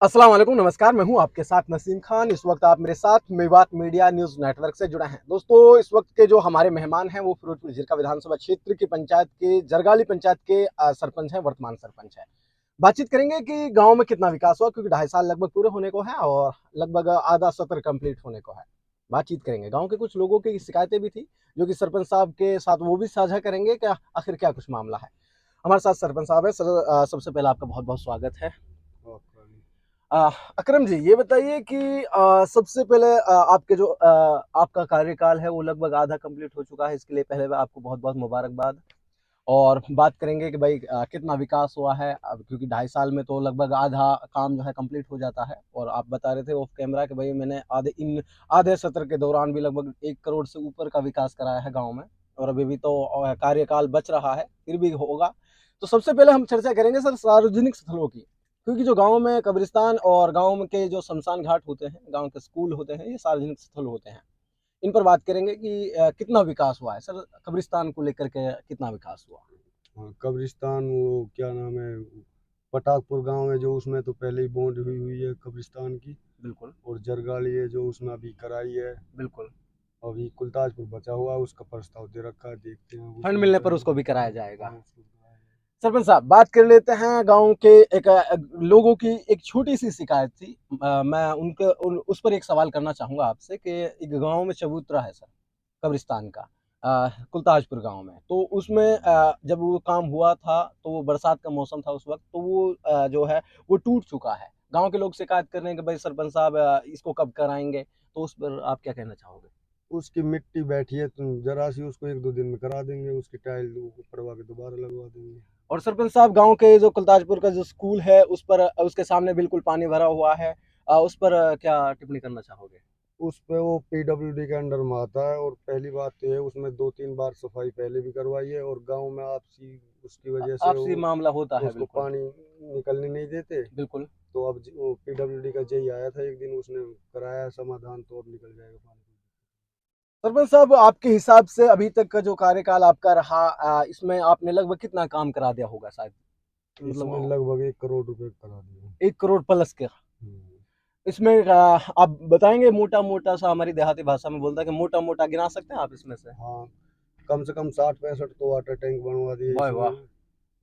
अस्सलाम वालेकुम, नमस्कार। मैं हूं आपके साथ नसीम खान। इस वक्त आप मेरे साथ मेवात मीडिया न्यूज़ नेटवर्क से जुड़े हैं। दोस्तों, इस वक्त के जो हमारे मेहमान हैं वो फिरोजपुर जिरका विधानसभा क्षेत्र की पंचायत के जरगाली पंचायत के सरपंच हैं, वर्तमान सरपंच हैं। बातचीत करेंगे कि गांव में कितना विकास हुआ, क्योंकि 2.5 साल लगभग पूरे होने को है और लगभग आधा सत्र कंप्लीट होने को है। बातचीत करेंगे, गांव के कुछ लोगों की शिकायतें भी थी जो कि सरपंच साहब के साथ वो भी साझा करेंगे कि आखिर क्या कुछ मामला है। हमारे साथ सरपंच साहब है सर। सबसे पहले आपका बहुत बहुत स्वागत है। अ, अकरम जी, ये बताइए कि सबसे पहले आपके जो आपका कार्यकाल है वो लगभग आधा कंप्लीट हो चुका है। इसके लिए पहले आपको बहुत बहुत मुबारकबाद। और बात करेंगे कि भाई कितना विकास हुआ है अब, क्योंकि 2.5 साल में तो लगभग आधा काम जो है कंप्लीट हो जाता है। और आप बता रहे थे ऑफ कैमरा कि भाई मैंने आधे सत्र के दौरान भी लगभग 1 करोड़ से ऊपर का विकास कराया है गाँव में। और अभी भी तो कार्यकाल बच रहा है, फिर भी होगा। तो सबसे पहले हम चर्चा करेंगे सर सार्वजनिक स्थलों की, क्योंकि जो गाँव में कब्रिस्तान और गाँव के जो शमशान घाट होते हैं, गाँव के स्कूल होते हैं, ये सार्वजनिक स्थल होते हैं। इन पर बात करेंगे कि कितना विकास हुआ है सर, कब्रिस्तान को लेकर के कितना विकास हुआ। हाँ, कब्रिस्तान वो क्या नाम है, पटाकपुर गांव है जो उसमें तो पहले ही बॉन्ड हुई हुई है कब्रिस्तान की। बिल्कुल। और जरगाली है जो उसमें अभी कराई है। बिल्कुल। अभी कुलताजपुर बचा हुआ है, उसका प्रस्ताव दे रखा है, देखते हैं फंड उसमें मिलने पर उसको करेंगे। भी कराया जाएगा। हाँ, उसको कराया जाएगा। सरपंच साहब, बात कर लेते हैं गांव के एक लोगों की एक छोटी सी शिकायत थी। मैं उस पर एक सवाल करना चाहूंगा आपसे कि एक गांव में चबूतरा है सर, कब्रिस्तान का, कुलताजपुर गांव में। तो उसमें जब वो काम हुआ था तो वो बरसात का मौसम था उस वक्त, तो वो जो है वो टूट चुका है। गांव के लोग शिकायत कर रहे हैं कि भाई सरपंच साहब इसको कब कराएंगे। तो उस पर आप क्या कहना चाहोगे। उसकी मिट्टी बैठी है, तुम जरा सी उसको 1-2 दिन में करा देंगे, उसकी टाइल पड़वा के दोबारा लगवा देंगे। और सरपंच साहब, गांव के जो कुलताजपुर का जो स्कूल है उस पर उसके सामने बिल्कुल पानी भरा हुआ है। उस पर क्या टिप्पणी करना चाहोगे। उस पे वो पीडब्ल्यूडी के अंडर में आता है, और पहली बात तो है उसमें 2-3 बार सफाई पहले भी करवाई है, और गांव में आपसी उसकी वजह से आपसी वो मामला होता है, उसको बिल्कुल। पानी निकलने नहीं देते। बिल्कुल। तो अब वो पीडब्ल्यूडी का जेई आया था एक दिन, उसने कराया समाधान, तो अब निकल जाएगा पानी। सरपंच साहब, आपके हिसाब से अभी तक का जो कार्यकाल आपका रहा, इसमें आपने लगभग कितना काम करा दिया होगा शायद, इसमें मतलब लगभग 1 करोड़ रुपए करा दिए। 1 करोड़ प्लस के। हम्म। इसमें आप बताएंगे, मोटा मोटा सा, हमारी देहाती भाषा में बोलता है कि मोटा मोटा गिना सकते हैं आप इसमें से। हाँ, कम से कम 60-65 तो वाटर टैंक बनवा दिए वाह वाह। इसमें।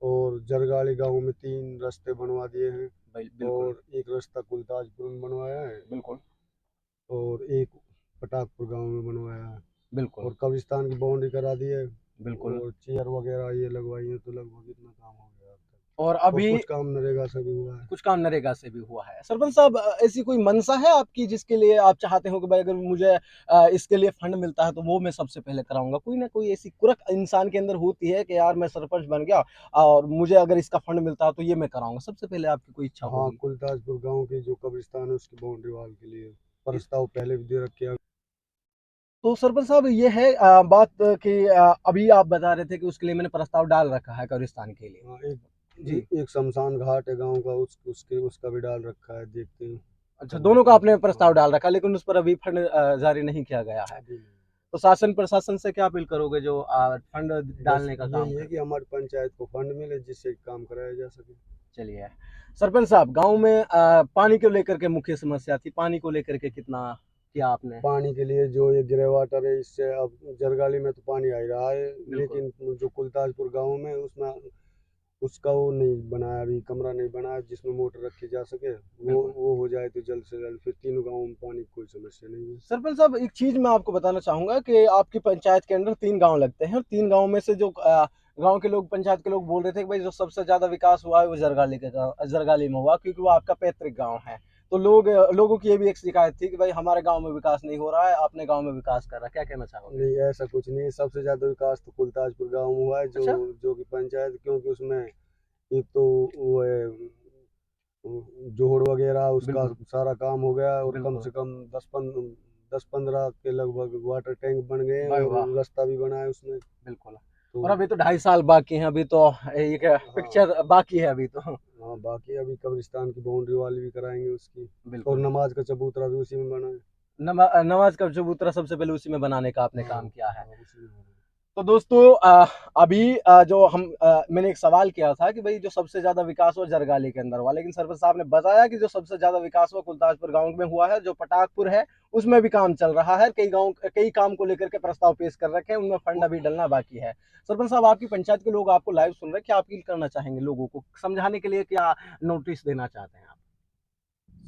और जरगाली गांव में 3 रास्ते बनवा दिए हैं। बिल्कुल। और एक रास्ता कुलताजपुर में बनवाया है। बिल्कुल। और एक पटाकपुर गांव में बनवाया है। बिल्कुल। और कब्रिस्तान की बाउंड्री करा दी है। बिल्कुल। और चेयर वगैरह ये लगवाई है, तो लगभग इतना काम हो गया अब और तक। और अभी कुछ काम नरेगा से भी हुआ है। कुछ काम नरेगा से भी हुआ है। सरपंच साहब, ऐसी कोई मंशा है आपकी जिसके लिए आप चाहते हो कि भाई अगर मुझे इसके लिए फंड मिलता है तो वो मैं सबसे पहले कराऊंगा। कोई ना कोई ऐसी कुरक इंसान के अंदर होती है कि यार मैं सरपंच बन गया और मुझे अगर इसका फंड मिलता है तो ये मैं कराऊंगा। सबसे पहले आपकी कोई इच्छा हाँ, होगी। कुलताजपुर गांव की जो कब्रिस्तान है उसकी बाउंड्री वॉल के लिए इस- प्रस्ताव पहले भी दे रखे हैं। तो सरपंच साहब, ये है बात कि अभी आप बता रहे थे कि उसके लिए मैंने प्रस्ताव डाल रखा है कब्रिस्तान के लिए। हाँ, जी। एक शमशान घाट है गांव का, उसका भी डाल रखा है, देखते हैं अच्छा, कब दोनों होता का है। आपने प्रस्ताव हाँ, डाल रखा है, लेकिन उस पर अभी फंड जारी नहीं किया गया है। अभी नहीं। तो शासन प्रशासन से क्या अपील करोगे जो फंड बस डालने का काम यही है कर। कि हमारी पंचायत को फंड मिले जिससे काम कराया जा सके। चलिए। सरपंच साहब, गांव में पानी को लेकर के मुख्य समस्या थी, पानी को लेकर के कितना किया आपने। पानी के लिए जो ये ग्रे वाटर है, इससे अब जरगाली में तो पानी आ ही रहा है। बिल्कुल। लेकिन जो कुलताजपुर गांव में उसमें उसका वो नहीं बनाया, अभी कमरा नहीं बनाया जिसमें मोटर रखी जा सके। वो बिल्कुल। वो हो जाए तो जल्द से जल्द फिर तीनों गांवों में पानी की कोई समस्या नहीं है। सरपंच साहब, एक चीज मैं आपको बताना चाहूंगा कि आपकी पंचायत के अंदर 3 गांव लगते हैं और 3 गांव में से जो गांव के लोग, पंचायत के लोग बोल रहे थे कि भाई जो सबसे ज्यादा विकास हुआ है वो जरगाली के गांव, जरगाली में हुआ, क्योंकि वो आपका पैतृक गांव है। तो लोगों की ये भी एक शिकायत थी कि भाई हमारे गांव में विकास नहीं हो रहा है, अपने गांव में विकास कर रहा है। क्या कहना चाहोगे। नहीं, ऐसा कुछ नहीं है। सबसे ज्यादा विकास तो कुलताजपुर गांव में हुआ है, जो अच्छा। जो कि पंचायत, क्योंकि उसमें एक तो वो है, जोड़ वगैरह उसका बिल्कुल। सारा काम हो गया। और कम बिल्कुल। से कम 10-15 के लगभग वाटर टैंक बन गए हैं, वाह और वाह। रास्ता भी बना है उसमें। बिल्कुल। तो और अभी तो 2.5 साल बाकी हैं, अभी तो एक हाँ। पिक्चर बाकी है अभी तो। हाँ, बाकी अभी कब्रिस्तान की बाउंड्री वाली भी कराएंगे उसकी। और बिल्कुल। नमाज का चबूतरा भी उसी में बना है। नवाज का चबूतरा सबसे पहले उसी में बनाने का आपने हाँ, काम किया है। हाँ, उसी में बना है। तो दोस्तों अभी जो मैंने एक सवाल किया था कि भाई जो सबसे ज्यादा विकास हुआ जरगाली के अंदर हुआ, लेकिन सरपंच साहब ने बताया कि जो सबसे ज्यादा विकास हुआ कुलताजपुर गांव में हुआ है। जो पटाकपुर है उसमें भी काम चल रहा है, कई काम को लेकर के प्रस्ताव पेश कर रखे हैं, उनमें फंड अभी डलना बाकी है। सरपंच साहब, आपकी पंचायत के लोग आपको लाइव सुन रहे हैं, क्या अपील करना चाहेंगे लोगों को समझाने के लिए, क्या नोटिस देना चाहते हैं आप?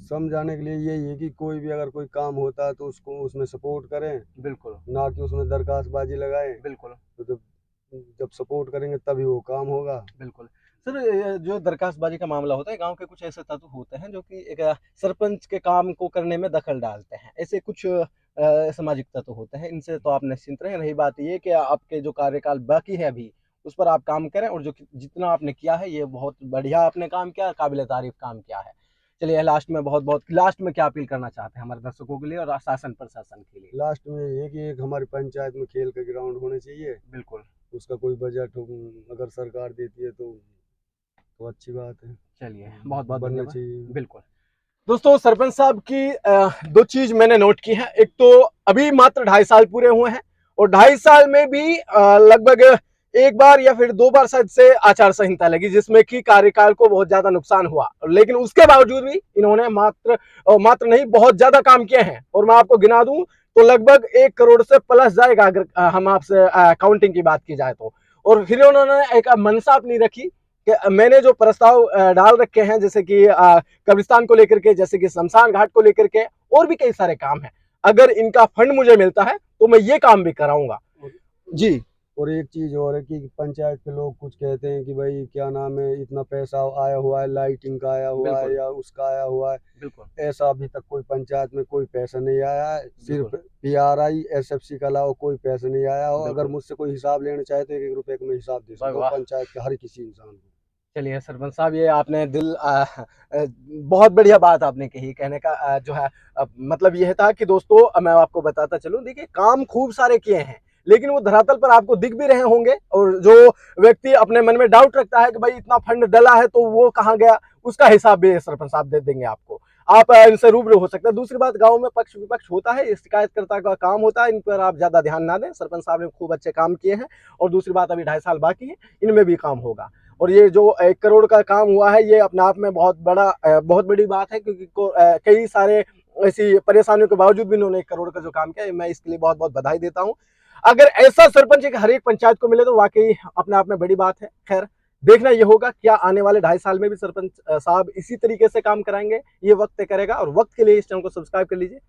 समझाने के लिए यही है कि कोई भी अगर कोई काम होता है तो उसको उसमें सपोर्ट करें, बिल्कुल ना कि उसमें दरखास्तबाजी लगाएं। बिल्कुल तो जब सपोर्ट करेंगे तभी वो काम होगा। बिल्कुल। सर, जो दरखास्तबाजी का मामला होता है, गांव के कुछ ऐसे तत्व होते हैं जो कि एक सरपंच के काम को करने में दखल डालते हैं। ऐसे कुछ सामाजिक तत्व होते हैं, इनसे तो आप निश्चिंत रहें। रही बात ये कि आपके जो कार्यकाल बाकी है अभी, उस पर आप काम करें, और जो जितना आपने किया है ये बहुत बढ़िया आपने काम किया, काबिल तारीफ काम किया है। चलिए, लास्ट में क्या अपील करना चाहते हैं हमारे दर्शकों के लिए और शासन प्रशासन के लिए? लास्ट में ये है कि एक हमारी पंचायत में खेल का ग्राउंड होने चाहिए। बिल्कुल। उसका कोई बजट अगर सरकार देती है तो अच्छी बात है। चलिए, बहुत बहुत बनना धन्यवाद। चाहिए। बिल्कुल। दोस्तों, सरपंच साहब की दो चीज मैंने नोट की है। एक तो अभी मात्र 2.5 साल पूरे हुए हैं, और 2.5 साल में भी लगभग एक बार या फिर 2 बार शायद से आचार संहिता लगी, जिसमें कि कार्यकाल को बहुत ज्यादा नुकसान हुआ, लेकिन उसके बावजूद भी इन्होंने मात्र नहीं, बहुत ज्यादा काम किए हैं। और मैं आपको गिना दूं तो लगभग 1 करोड़ से प्लस जाएगा, अगर हम आपसे काउंटिंग की बात की जाए तो। और फिर उन्होंने एक मंशा अपनी रखी कि मैंने जो प्रस्ताव डाल रखे हैं, जैसे कि कब्रिस्तान को लेकर के, जैसे कि शमशान घाट को लेकर के, और भी कई सारे काम हैं, अगर इनका फंड मुझे मिलता है तो मैं ये काम भी कराऊंगा जी। और एक चीज और है कि पंचायत के लोग कुछ कहते हैं कि भाई क्या नाम है, इतना पैसा आया हुआ है, लाइटिंग का आया हुआ है या उसका आया हुआ है। बिल्कुल। ऐसा अभी तक कोई पंचायत में कोई पैसा नहीं आया है। सिर्फ PRI SFC के अलावा कोई पैसा नहीं आया हो। अगर मुझसे कोई हिसाब लेना चाहे तो 1-1 रुपए का मैं हिसाब दे सकता हूँ पंचायत के हर किसी इंसान को। चलिए सरपंच साहब, ये आपने बहुत बढ़िया बात आपने कही। कहने का जो है मतलब यह था कि दोस्तों, मैं आपको बताता चलूं, देखिए काम खूब सारे किए हैं, लेकिन वो धरातल पर आपको दिख भी रहे होंगे। और जो व्यक्ति अपने मन में डाउट रखता है कि भाई इतना फंड डला है तो वो कहाँ गया, उसका हिसाब भी सरपंच साहब दे देंगे आपको। आप इनसे रूबरू हो सकते हैं। दूसरी बात, गांव में पक्ष विपक्ष होता है, शिकायतकर्ता का काम होता है, इन पर आप ज्यादा ध्यान ना दें। सरपंच साहब ने खूब अच्छे काम किए हैं। और दूसरी बात, अभी 2.5 साल बाकी है, इनमें भी काम होगा। और ये जो 1 करोड़ का काम हुआ है, ये अपने आप में बहुत बड़ी बात है, क्योंकि कई सारे ऐसी परेशानियों के बावजूद भी इन्होंने 1 करोड़ का जो काम किया है, मैं इसके लिए बहुत बहुत बधाई देता हूं। अगर ऐसा सरपंच हर एक पंचायत को मिले तो वाकई अपने आप में बड़ी बात है। खैर, देखना ये होगा क्या आने वाले 2.5 साल में भी सरपंच साहब इसी तरीके से काम कराएंगे, ये वक्त तय करेगा। और वक्त के लिए इस चैनल को सब्सक्राइब कर लीजिए।